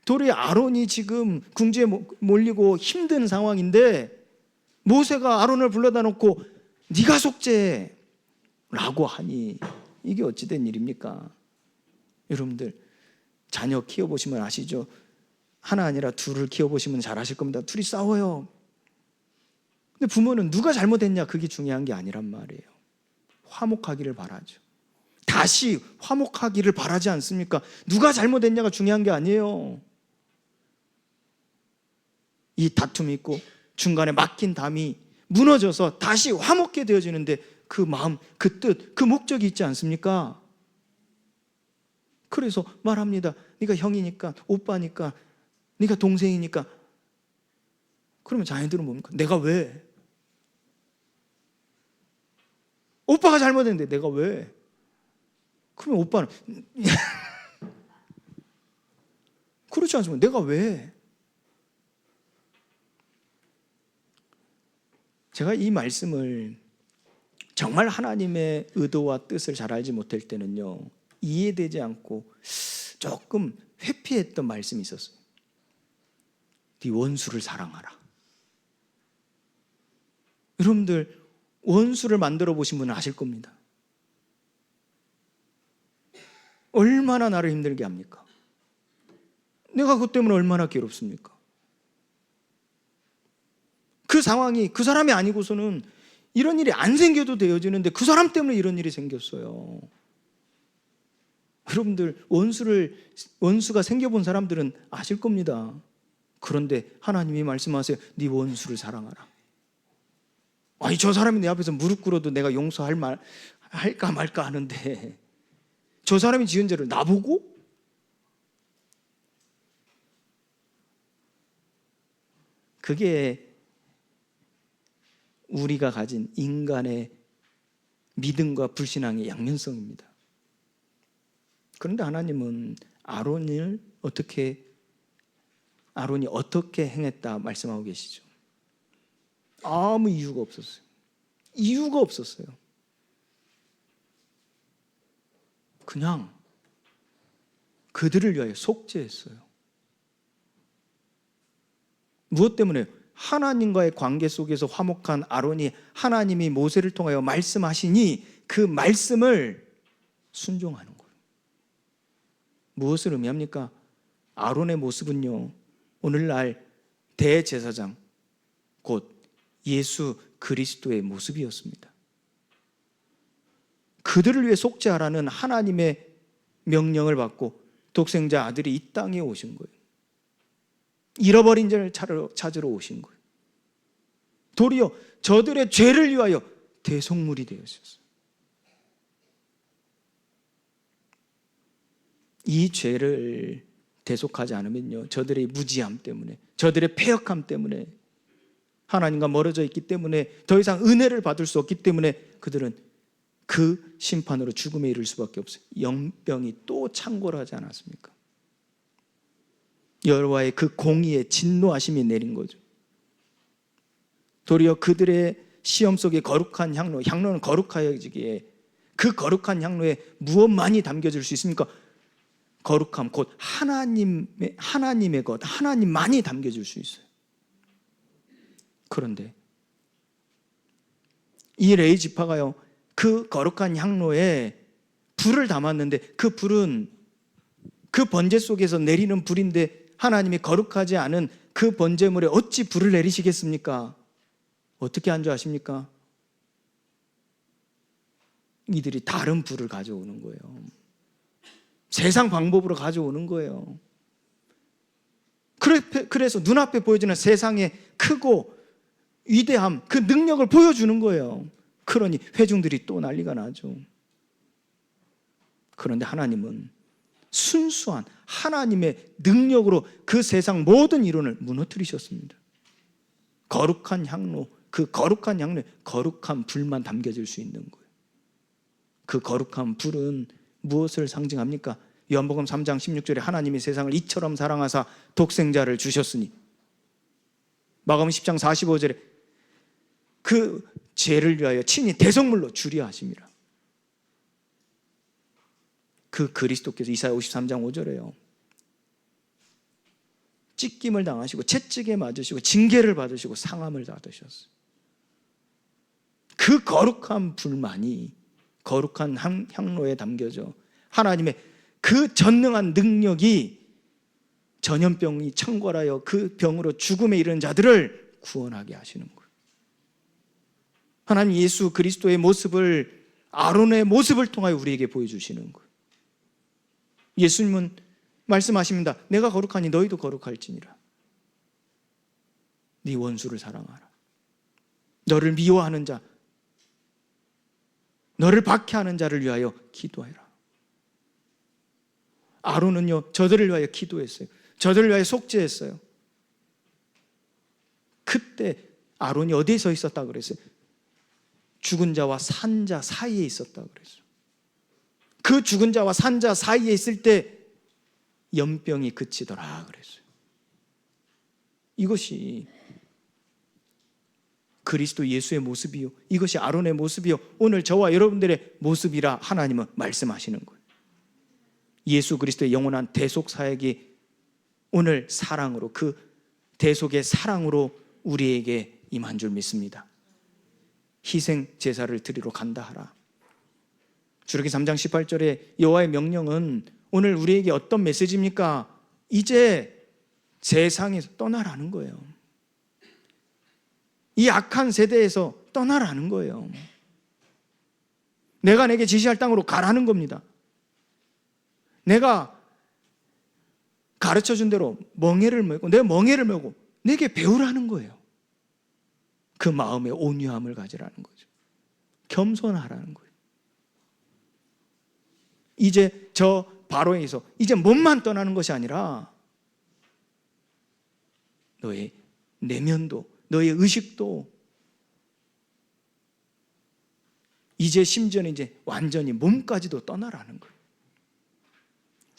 도리어 아론이 지금 궁지에 몰리고 힘든 상황인데 모세가 아론을 불러다 놓고 네가 속죄해 라고 하니 이게 어찌된 일입니까? 여러분들, 자녀 키워보시면 아시죠? 하나 아니라 둘을 키워보시면 잘 아실 겁니다. 둘이 싸워요. 근데 부모는 누가 잘못했냐 그게 중요한 게 아니란 말이에요. 화목하기를 바라죠. 다시 화목하기를 바라지 않습니까? 누가 잘못했냐가 중요한 게 아니에요. 이 다툼이 있고 중간에 막힌 담이 무너져서 다시 화목게 되어지는데 그 마음, 그 뜻, 그 목적이 있지 않습니까? 그래서 말합니다. 네가 형이니까, 오빠니까, 네가 동생이니까. 그러면 자녀들은 뭡니까? 내가 왜? 오빠가 잘못했는데 내가 왜? 그러면 오빠는 그렇지 않습니까? 내가 왜? 제가 이 말씀을 정말 하나님의 의도와 뜻을 잘 알지 못할 때는요, 이해되지 않고 조금 회피했던 말씀이 있었어요. 네 원수를 사랑하라. 여러분들, 원수를 만들어 보신 분은 아실 겁니다. 얼마나 나를 힘들게 합니까? 내가 그것 때문에 얼마나 괴롭습니까? 그 상황이 그 사람이 아니고서는 이런 일이 안 생겨도 되어지는데 그 사람 때문에 이런 일이 생겼어요. 여러분들, 원수가 생겨본 사람들은 아실 겁니다. 그런데 하나님이 말씀하세요. 네 원수를 사랑하라. 아니, 저 사람이 내 앞에서 무릎 꿇어도 내가 할까 말까 하는데 저 사람이 지은 죄를 나보고? 그게 우리가 가진 인간의 믿음과 불신앙의 양면성입니다. 그런데 하나님은 아론이 어떻게 행했다 말씀하고 계시죠. 아무 이유가 없었어요. 이유가 없었어요. 그냥 그들을 위하여 속죄했어요. 무엇 때문에? 하나님과의 관계 속에서 화목한 아론이 하나님이 모세를 통하여 말씀하시니 그 말씀을 순종하는 거예요. 무엇을 의미합니까? 아론의 모습은요, 오늘날 대제사장 곧 예수 그리스도의 모습이었습니다. 그들을 위해 속죄하라는 하나님의 명령을 받고 독생자 아들이 이 땅에 오신 거예요. 잃어버린 자를 찾으러 오신 거예요. 도리어 저들의 죄를 위하여 대속물이 되었어요. 이 죄를 대속하지 않으면요, 저들의 무지함 때문에, 저들의 패역함 때문에, 하나님과 멀어져 있기 때문에, 더 이상 은혜를 받을 수 없기 때문에 그들은 그 심판으로 죽음에 이를 수밖에 없어요. 영병이 또 창궐 하지 않았습니까? 여호와의 그 공의의 진노하심이 내린 거죠. 도리어 그들의 시험 속에 거룩한 향로, 향로는 거룩하여지기에, 그 거룩한 향로에 무엇만이 담겨질 수 있습니까? 거룩함, 곧 하나님의 것, 하나님만이 담겨질 수 있어요. 그런데 이 레위 지파가요, 그 거룩한 향로에 불을 담았는데, 그 불은 그 번제 속에서 내리는 불인데 하나님이 거룩하지 않은 그 번제물에 어찌 불을 내리시겠습니까? 어떻게 한 줄 아십니까? 이들이 다른 불을 가져오는 거예요. 세상 방법으로 가져오는 거예요. 그래서 눈앞에 보여지는 세상의 크고 위대함, 그 능력을 보여주는 거예요. 그러니 회중들이 또 난리가 나죠. 그런데 하나님은 순수한 하나님의 능력으로 그 세상 모든 이론을 무너뜨리셨습니다. 거룩한 향로, 그 거룩한 향로에 거룩한 불만 담겨질 수 있는 거예요. 그 거룩한 불은 무엇을 상징합니까? 요한복음 3장 16절에 하나님이 세상을 이처럼 사랑하사 독생자를 주셨으니, 마가복음 10장 45절에 그 죄를 위하여 친히 대속물로 주려 하심이라. 그 그리스도께서 이사야 53장 5절에요, 찢김을 당하시고 채찍에 맞으시고 징계를 받으시고 상함을 받으셨어요. 그 거룩한 불만이 거룩한 향로에 담겨져 하나님의 그 전능한 능력이 전염병이 창궐하여 그 병으로 죽음에 이르는 자들을 구원하게 하시는 거예요. 하나님 예수 그리스도의 모습을, 아론의 모습을 통하여 우리에게 보여주시는 거예요. 예수님은 말씀하십니다. 내가 거룩하니 너희도 거룩할지니라. 네 원수를 사랑하라. 너를 미워하는 자, 너를 박해하는 자를 위하여 기도해라. 아론은요, 저들을 위하여 기도했어요. 저들을 위하여 속죄했어요. 그때 아론이 어디에 서 있었다 그랬어요? 죽은 자와 산 자 사이에 있었다 그랬어요. 그 죽은 자와 산 자 사이에 있을 때 연병이 그치더라 그랬어요. 이것이 그리스도 예수의 모습이요, 이것이 아론의 모습이요, 오늘 저와 여러분들의 모습이라 하나님은 말씀하시는 거예요. 예수 그리스도의 영원한 대속 사역이 오늘 사랑으로, 그 대속의 사랑으로 우리에게 임한 줄 믿습니다. 희생 제사를 드리러 간다 하라. 주르기 3장 18절에 여호와의 명령은 오늘 우리에게 어떤 메시지입니까? 이제 세상에서 떠나라는 거예요. 이 악한 세대에서 떠나라는 거예요. 내가 내게 지시할 땅으로 가라는 겁니다. 내가 가르쳐준 대로 멍에를 메고, 내 멍에를 메고 내게 배우라는 거예요. 그 마음의 온유함을 가지라는 거죠. 겸손하라는 거예요. 이제 저 바로에서 이제 몸만 떠나는 것이 아니라 너의 내면도, 너의 의식도, 이제 심지어는 이제 완전히 몸까지도 떠나라는 거예요.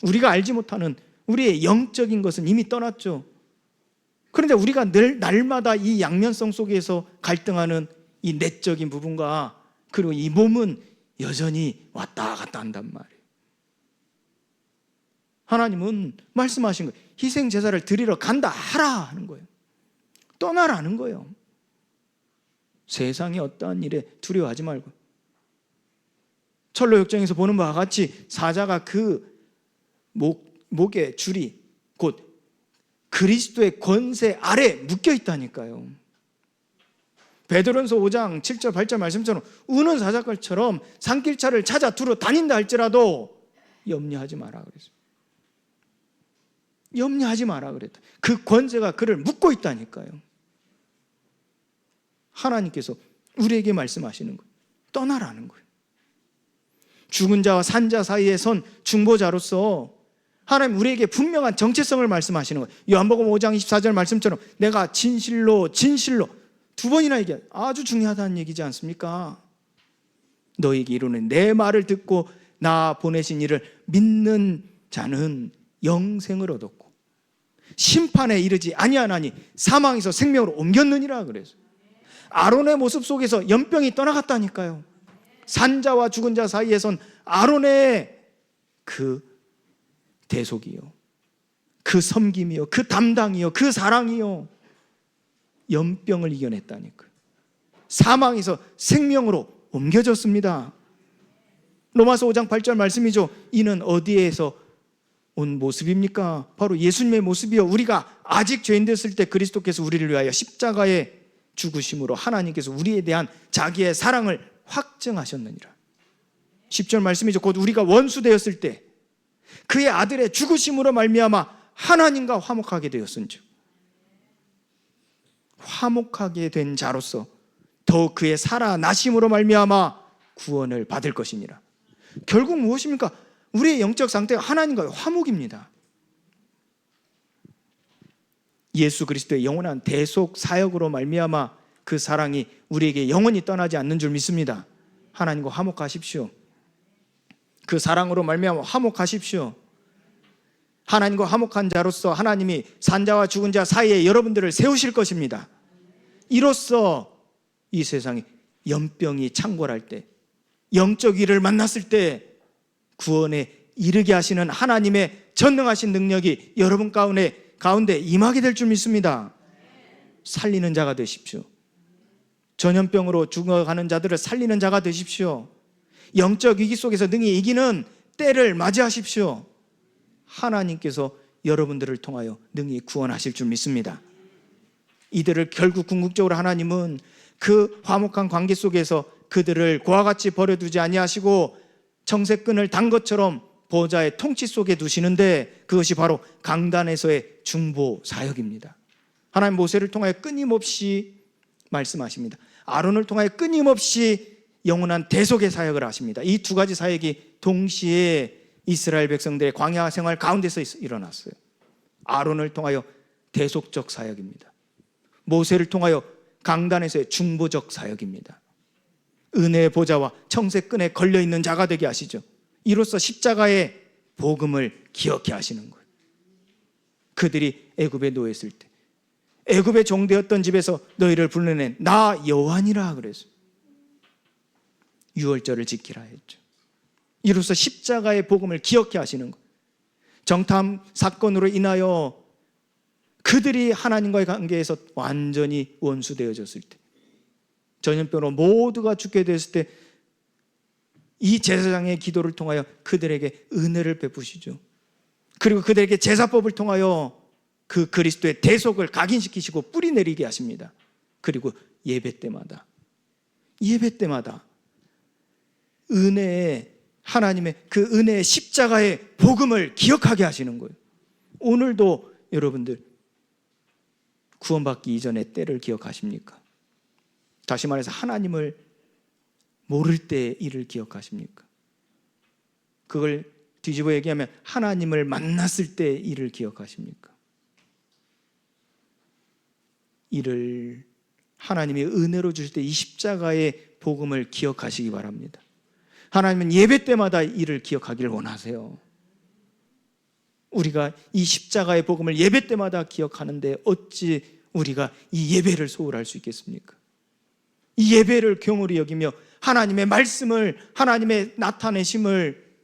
우리가 알지 못하는 우리의 영적인 것은 이미 떠났죠. 그런데 우리가 날마다 이 양면성 속에서 갈등하는 이 내적인 부분과, 그리고 이 몸은 여전히 왔다 갔다 한단 말이에요. 하나님은 말씀하신 거예요. 희생 제사를 드리러 간다 하라 하는 거예요. 떠나라는 거예요. 세상의 어떠한 일에 두려워하지 말고, 철로역정에서 보는 바와 같이 사자가 그 목의 줄이 곧 그리스도의 권세 아래 묶여 있다니까요. 베드로전서 5장 7절 8절 말씀처럼 우는 사자갈처럼 산길차를 찾아 두루 다닌다 할지라도 염려하지 마라 그랬어요. 염려하지 마라 그랬다. 그 권세가 그를 묶고 있다니까요. 하나님께서 우리에게 말씀하시는 거예요. 떠나라는 거예요. 죽은 자와 산 자 사이에 선 중보자로서 하나님 우리에게 분명한 정체성을 말씀하시는 거예요. 요한복음 5장 24절 말씀처럼 내가 진실로 두 번이나 얘기해요. 아주 중요하다는 얘기지 않습니까? 너희에게 이르노니 내 말을 듣고 나 보내신 이를 믿는 자는 영생을 얻었고 심판에 이르지 아니하나니 사망에서 생명으로 옮겼느니라 그래서 아론의 모습 속에서 연병이 떠나갔다니까요. 산자와 죽은 자 사이에선 아론의 그 대속이요, 그 섬김이요, 그 담당이요, 그 사랑이요, 연병을 이겨냈다니까요. 사망에서 생명으로 옮겨졌습니다. 로마서 5장 8절 말씀이죠. 이는 어디에서 온 모습입니까? 바로 예수님의 모습이요, 우리가 아직 죄인 됐을 때 그리스도께서 우리를 위하여 십자가에 죽으심으로 하나님께서 우리에 대한 자기의 사랑을 확증하셨느니라. 10절 말씀이죠. 곧 우리가 원수 되었을 때 그의 아들의 죽으심으로 말미암아 하나님과 화목하게 되었은즉 화목하게 된 자로서 더욱 그의 살아나심으로 말미암아 구원을 받을 것이니라. 결국 무엇입니까? 우리의 영적 상태가 하나님과의 화목입니다. 예수 그리스도의 영원한 대속 사역으로 말미암아 그 사랑이 우리에게 영원히 떠나지 않는 줄 믿습니다. 하나님과 화목하십시오. 그 사랑으로 말미암아 화목하십시오. 하나님과 화목한 자로서 하나님이 산자와 죽은 자 사이에 여러분들을 세우실 것입니다. 이로써 이 세상에 연병이 창궐할 때, 영적 일을 만났을 때 구원에 이르게 하시는 하나님의 전능하신 능력이 여러분 가운데 임하게 될 줄 믿습니다. 살리는 자가 되십시오. 전염병으로 죽어가는 자들을 살리는 자가 되십시오. 영적 위기 속에서 능히 이기는 때를 맞이하십시오. 하나님께서 여러분들을 통하여 능히 구원하실 줄 믿습니다. 이들을 결국 궁극적으로 하나님은 그 화목한 관계 속에서 그들을 고와 같이 버려두지 아니하시고 청색끈을 단 것처럼 보좌의 통치 속에 두시는데 그것이 바로 강단에서의 중보 사역입니다. 하나님 모세를 통하여 끊임없이 말씀하십니다. 아론을 통하여 끊임없이 영원한 대속의 사역을 하십니다. 이 두 가지 사역이 동시에 이스라엘 백성들의 광야 생활 가운데서 일어났어요. 아론을 통하여 대속적 사역입니다. 모세를 통하여 강단에서의 중보적 사역입니다. 은혜의 보좌와 청색끈에 걸려있는 자가 되게 하시죠. 이로써 십자가의 복음을 기억해 하시는 거예요. 그들이 애굽에 노예했을 때 애굽의 종되었던 집에서 너희를 불러낸 나 여호와니라 그래서 유월절을 지키라 했죠. 이로써 십자가의 복음을 기억해 하시는 것. 정탐 사건으로 인하여 그들이 하나님과의 관계에서 완전히 원수되어졌을 때, 전염병으로 모두가 죽게 됐을 때 이 제사장의 기도를 통하여 그들에게 은혜를 베푸시죠. 그리고 그들에게 제사법을 통하여 그 그리스도의 대속을 각인시키시고 뿌리 내리게 하십니다. 그리고 예배 때마다 은혜의 하나님의 그 은혜의 십자가의 복음을 기억하게 하시는 거예요. 오늘도 여러분들 구원받기 이전의 때를 기억하십니까? 다시 말해서 하나님을 모를 때의 일을 기억하십니까? 그걸 뒤집어 얘기하면 하나님을 만났을 때의 일을 기억하십니까? 이를 하나님이 은혜로 주실 때 이 십자가의 복음을 기억하시기 바랍니다. 하나님은 예배 때마다 이를 기억하기를 원하세요. 우리가 이 십자가의 복음을 예배 때마다 기억하는데 어찌 우리가 이 예배를 소홀할 수 있겠습니까? 이 예배를 경홀히 여기며 하나님의 말씀을, 하나님의 나타내심을,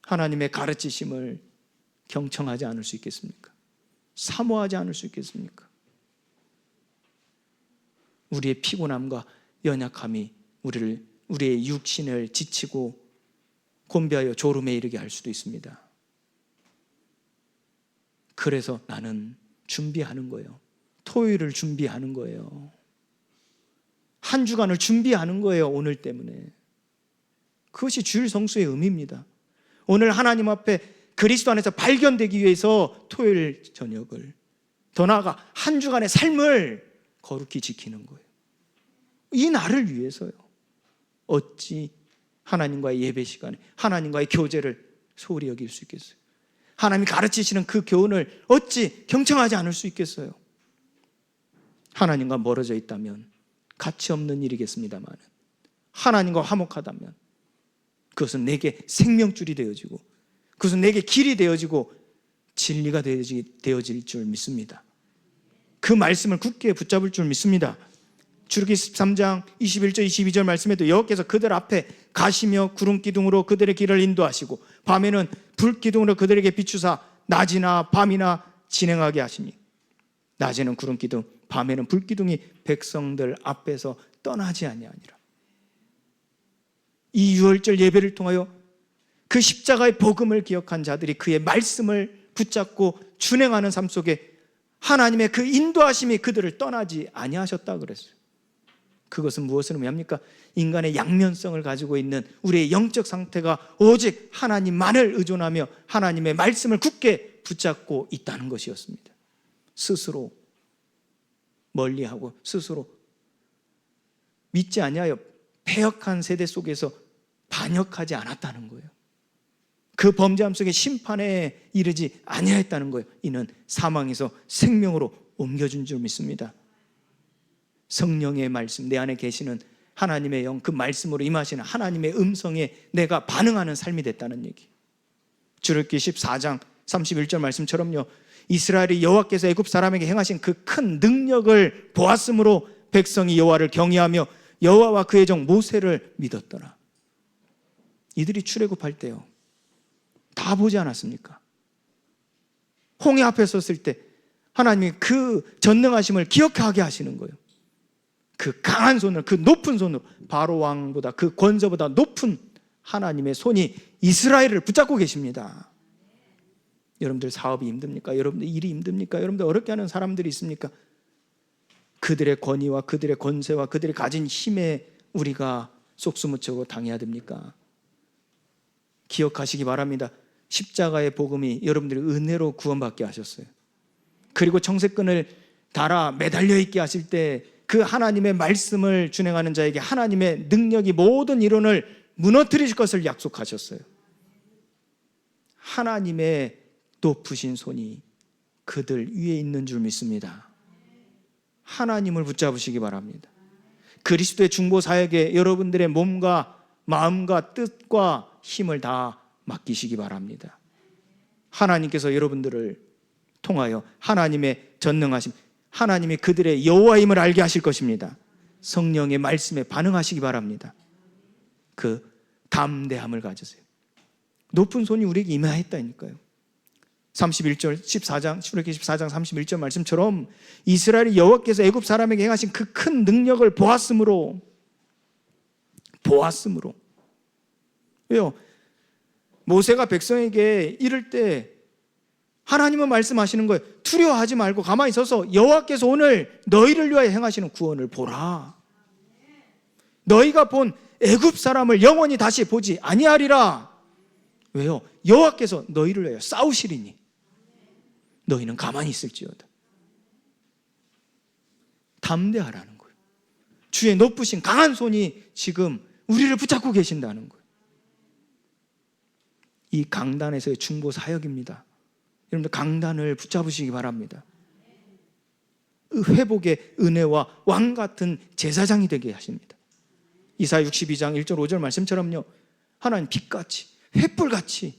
하나님의 가르치심을 경청하지 않을 수 있겠습니까? 사모하지 않을 수 있겠습니까? 우리의 피곤함과 연약함이 우리의 육신을 지치고 곤배하여 졸음에 이르게 할 수도 있습니다. 그래서 나는 준비하는 거예요. 토요일을 준비하는 거예요. 한 주간을 준비하는 거예요. 오늘 때문에. 그것이 주일 성수의 의미입니다. 오늘 하나님 앞에 그리스도 안에서 발견되기 위해서 토요일 저녁을, 더 나아가 한 주간의 삶을 거룩히 지키는 거예요. 이 날을 위해서요. 어찌 하나님과의 예배 시간에 하나님과의 교제를 소홀히 여길 수 있겠어요? 하나님이 가르치시는 그 교훈을 어찌 경청하지 않을 수 있겠어요? 하나님과 멀어져 있다면 가치 없는 일이겠습니다만, 하나님과 화목하다면 그것은 내게 생명줄이 되어지고, 그것은 내게 길이 되어지고 진리가 되어질 줄 믿습니다. 그 말씀을 굳게 붙잡을 줄 믿습니다. 출애굽기 13장 21절 22절 말씀에도 여호와께서 그들 앞에 가시며 구름기둥으로 그들의 길을 인도하시고 밤에는 불기둥으로 그들에게 비추사 낮이나 밤이나 진행하게 하시니, 낮에는 구름기둥, 밤에는 불기둥이 백성들 앞에서 떠나지 아니하니라. 이 유월절 예배를 통하여 그 십자가의 복음을 기억한 자들이 그의 말씀을 붙잡고 준행하는 삶 속에 하나님의 그 인도하심이 그들을 떠나지 아니하셨다 그랬어요. 그것은 무엇을 의미합니까? 인간의 양면성을 가지고 있는 우리의 영적 상태가 오직 하나님만을 의존하며 하나님의 말씀을 굳게 붙잡고 있다는 것이었습니다. 스스로 멀리하고 스스로 믿지 아니하여 패역한 세대 속에서 반역하지 않았다는 거예요. 그 범죄함 속에 심판에 이르지 아니하였다는 거예요. 이는 사망에서 생명으로 옮겨준 줄 믿습니다. 성령의 말씀, 내 안에 계시는 하나님의 영, 그 말씀으로 임하시는 하나님의 음성에 내가 반응하는 삶이 됐다는 얘기. 출애굽기 14장 31절 말씀처럼요, 이스라엘이 여호와께서 애굽 사람에게 행하신 그 큰 능력을 보았으므로 백성이 여호와를 경외하며 여호와와 그의 종 모세를 믿었더라. 이들이 출애굽할 때요, 다 보지 않았습니까? 홍해 앞에 섰을 때 하나님이 그 전능하심을 기억하게 하시는 거예요. 그 강한 손을, 그 높은 손으로, 바로 왕보다 그 권세보다 높은 하나님의 손이 이스라엘을 붙잡고 계십니다. 여러분들 사업이 힘듭니까? 여러분들 일이 힘듭니까? 여러분들 어렵게 하는 사람들이 있습니까? 그들의 권위와 그들의 권세와 그들이 가진 힘에 우리가 속수무책으로 당해야 됩니까? 기억하시기 바랍니다. 십자가의 복음이 여러분들의 은혜로 구원받게 하셨어요. 그리고 청색끈을 달아 매달려 있게 하실 때 그 하나님의 말씀을 준행하는 자에게 하나님의 능력이 모든 이론을 무너뜨리실 것을 약속하셨어요. 하나님의 높으신 손이 그들 위에 있는 줄 믿습니다. 하나님을 붙잡으시기 바랍니다. 그리스도의 중보 사역에 여러분들의 몸과 마음과 뜻과 힘을 다 맡기시기 바랍니다. 하나님께서 여러분들을 통하여 하나님의 전능하심, 하나님이 그들의 여호와임을 알게 하실 것입니다. 성령의 말씀에 반응하시기 바랍니다. 그 담대함을 가지세요. 높은 손이 우리에게 임하였다니까요. 31절 14장 출애굽기 14장 31절 말씀처럼 이스라엘이 여호와께서 애굽 사람에게 행하신 그 큰 능력을 보았으므로. 왜요? 모세가 백성에게 이를 때 하나님은 말씀하시는 거예요. 두려워하지 말고 가만히 서서 여호와께서 오늘 너희를 위하여 행하시는 구원을 보라. 너희가 본 애굽 사람을 영원히 다시 보지 아니하리라. 왜요? 여호와께서 너희를 위하여 싸우시리니 너희는 가만히 있을지어다. 담대하라는 거예요. 주의 높으신 강한 손이 지금 우리를 붙잡고 계신다는 거예요. 이 강단에서의 중보 사역입니다. 여러분들 강단을 붙잡으시기 바랍니다. 회복의 은혜와 왕 같은 제사장이 되게 하십니다. 이사야 62장 1절 5절 말씀처럼요, 하나님 빛같이 횃불같이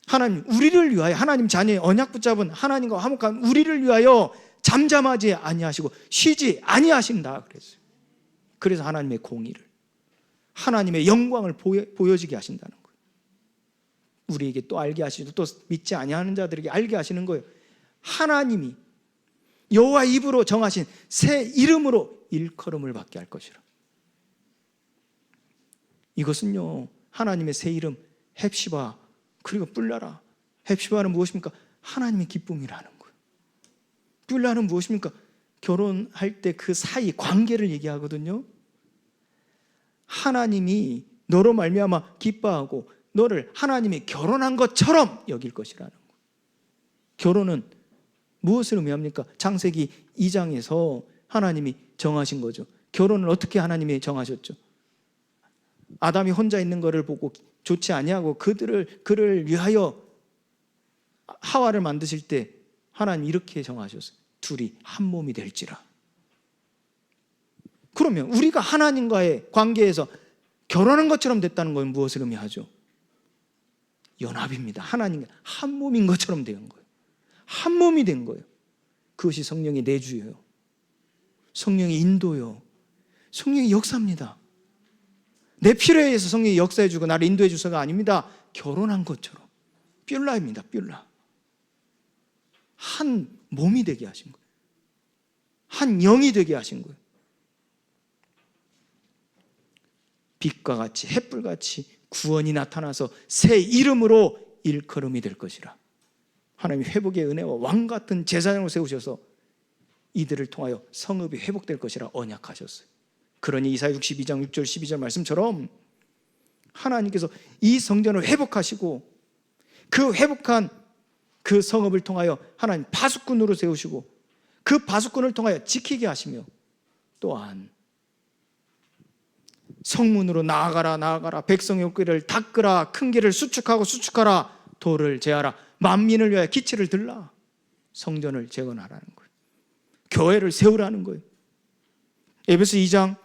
하나님 우리를 위하여, 하나님 자녀의 언약 붙잡은 하나님과 화목한 우리를 위하여 잠잠하지 아니하시고 쉬지 아니하신다 그랬어요. 그래서 하나님의 공의를, 하나님의 영광을 보여지게 하신다는 거예요. 우리에게 또 알게 하시고 또 믿지 아니하는 자들에게 알게 하시는 거예요. 하나님이 여호와 입으로 정하신 새 이름으로 일컬음을 받게 할 것이라. 이것은요, 하나님의 새 이름 헵시바 그리고 뿔라라. 헵시바는 무엇입니까? 하나님의 기쁨이라는 거예요. 뿔라는 무엇입니까? 결혼할 때 그 사이 관계를 얘기하거든요. 하나님이 너로 말미암아 기뻐하고 너를 하나님이 결혼한 것처럼 여길 것이라는 거예요. 결혼은 무엇을 의미합니까? 창세기 2장에서 하나님이 정하신 거죠. 결혼을 어떻게 하나님이 정하셨죠? 아담이 혼자 있는 것을 보고 좋지 아니하고 그를 위하여 하와를 만드실 때 하나님 이렇게 정하셨어요. 둘이 한 몸이 될지라. 그러면 우리가 하나님과의 관계에서 결혼한 것처럼 됐다는 건 무엇을 의미하죠? 연합입니다. 하나님과 한 몸인 것처럼 된 거예요. 한 몸이 된 거예요. 그것이 성령의 내주예요. 성령의 인도요. 성령의 역사입니다. 내 필요에 의해서 성령이 역사해 주고 나를 인도해 주서가 아닙니다. 결혼한 것처럼. 뷸라입니다. 뷸라. 한 몸이 되게 하신 거예요. 한 영이 되게 하신 거예요. 빛과 같이 햇불같이 구원이 나타나서 새 이름으로 일컬음이 될 것이라. 하나님이 회복의 은혜와 왕같은 제사장을 세우셔서 이들을 통하여 성읍이 회복될 것이라 언약하셨어요. 그러니 이사야 62장 6절 12절 말씀처럼 하나님께서 이 성전을 회복하시고 그 회복한 그 성읍을 통하여 하나님 파수꾼으로 세우시고 그 파수꾼을 통하여 지키게 하시며 또한 성문으로 나아가라 백성의 옷깃을 닦으라 큰 길을 수축하라 돌을 제하라 만민을 위하여 기치를 들라 성전을 재건하라는 거예요. 교회를 세우라는 거예요. 에베소 2장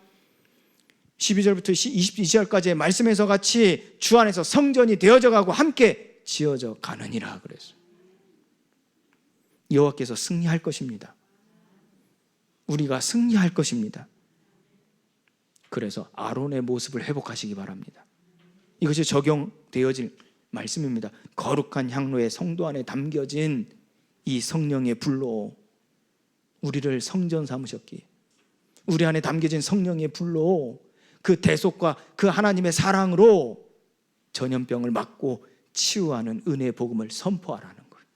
12절부터 22절까지의 말씀에서 같이 주 안에서 성전이 되어져 가고 함께 지어져 가느니라 그랬어요. 여호와께서 승리할 것입니다. 우리가 승리할 것입니다. 그래서 아론의 모습을 회복하시기 바랍니다. 이것이 적용되어질 말씀입니다. 거룩한 향로의 성도 안에 담겨진 이 성령의 불로 우리를 성전 삼으셨기에 우리 안에 담겨진 성령의 불로 그 대속과 그 하나님의 사랑으로 전염병을 막고 치유하는 은혜의 복음을 선포하라는 거예요.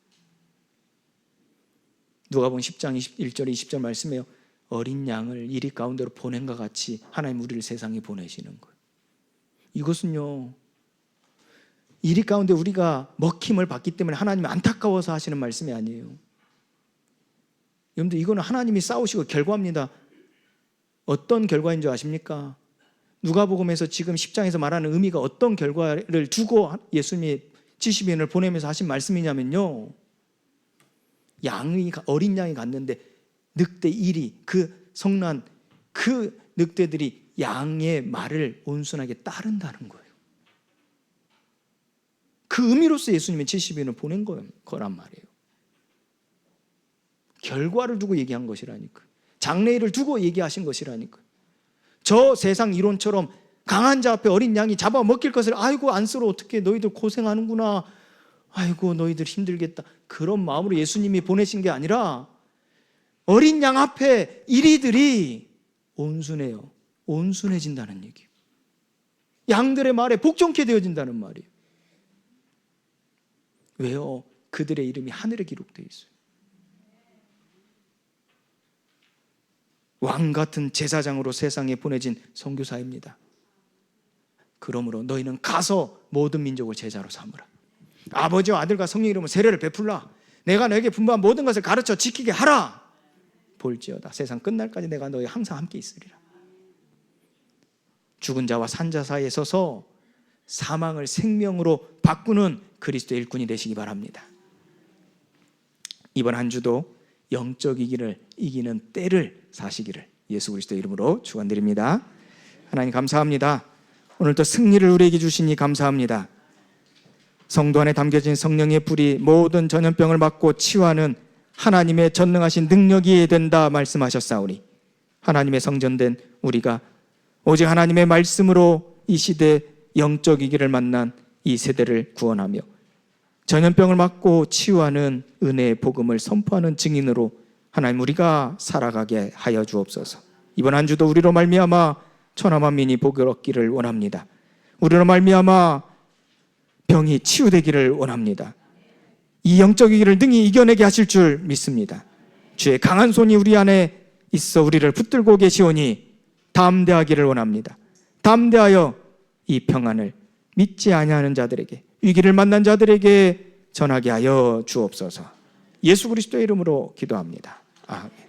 누가복음 10장 21절 20절 말씀에요. 어린 양을 이리 가운데로 보낸 것 같이 하나님 우리를 세상에 보내시는 거예요. 이것은요 이리 가운데 우리가 먹힘을 받기 때문에 하나님이 안타까워서 하시는 말씀이 아니에요. 여러분들 이거는 하나님이 싸우시고 결과입니다. 어떤 결과인 줄 아십니까? 누가복음에서 지금 10장에서 말하는 의미가 어떤 결과를 두고 예수님이 70인을 보내면서 하신 말씀이냐면요 어린 양이 갔는데 늑대 1이 그 성난 그 늑대들이 양의 말을 온순하게 따른다는 거예요. 그 의미로서 예수님이 70인을 보낸 거란 말이에요. 결과를 두고 얘기한 것이라니까. 장래일을 두고 얘기하신 것이라니까. 저 세상 이론처럼 강한 자 앞에 어린 양이 잡아먹힐 것을 아이고 안쓰러워 어떻게 너희들 고생하는구나 아이고 너희들 힘들겠다 그런 마음으로 예수님이 보내신 게 아니라 어린 양 앞에 이리들이 온순해요. 온순해진다는 얘기예요. 양들의 말에 복종케 되어진다는 말이에요. 왜요? 그들의 이름이 하늘에 기록되어 있어요. 왕같은 제사장으로 세상에 보내진 선교사입니다. 그러므로 너희는 가서 모든 민족을 제자로 삼으라. 아버지와 아들과 성령 이름으로 세례를 베풀라. 내가 너에게 분부한 모든 것을 가르쳐 지키게 하라. 볼지어다 세상 끝날까지 내가 너희 항상 함께 있으리라. 죽은 자와 산 자 사이에 서서 사망을 생명으로 바꾸는 그리스도의 일꾼이 되시기 바랍니다. 이번 한 주도 영적 위기를 이기는 때를 사시기를 예수 그리스도의 이름으로 축원드립니다. 하나님 감사합니다. 오늘도 승리를 우리에게 주시니 감사합니다. 성도 안에 담겨진 성령의 불이 모든 전염병을 막고 치유하는 하나님의 전능하신 능력이 된다 말씀하셨사오니 하나님의 성전된 우리가 오직 하나님의 말씀으로 이 시대 영적 위기를 만난 이 세대를 구원하며 전염병을 막고 치유하는 은혜의 복음을 선포하는 증인으로 하나님 우리가 살아가게 하여 주옵소서. 이번 한 주도 우리로 말미암아 천하만민이 복을 얻기를 원합니다. 우리로 말미암아 병이 치유되기를 원합니다. 이 영적 위기를 능히 이겨내게 하실 줄 믿습니다. 주의 강한 손이 우리 안에 있어 우리를 붙들고 계시오니 담대하기를 원합니다. 담대하여 이 평안을 믿지 아니하는 자들에게 위기를 만난 자들에게 전하게 하여 주옵소서. 예수 그리스도의 이름으로 기도합니다. 아멘.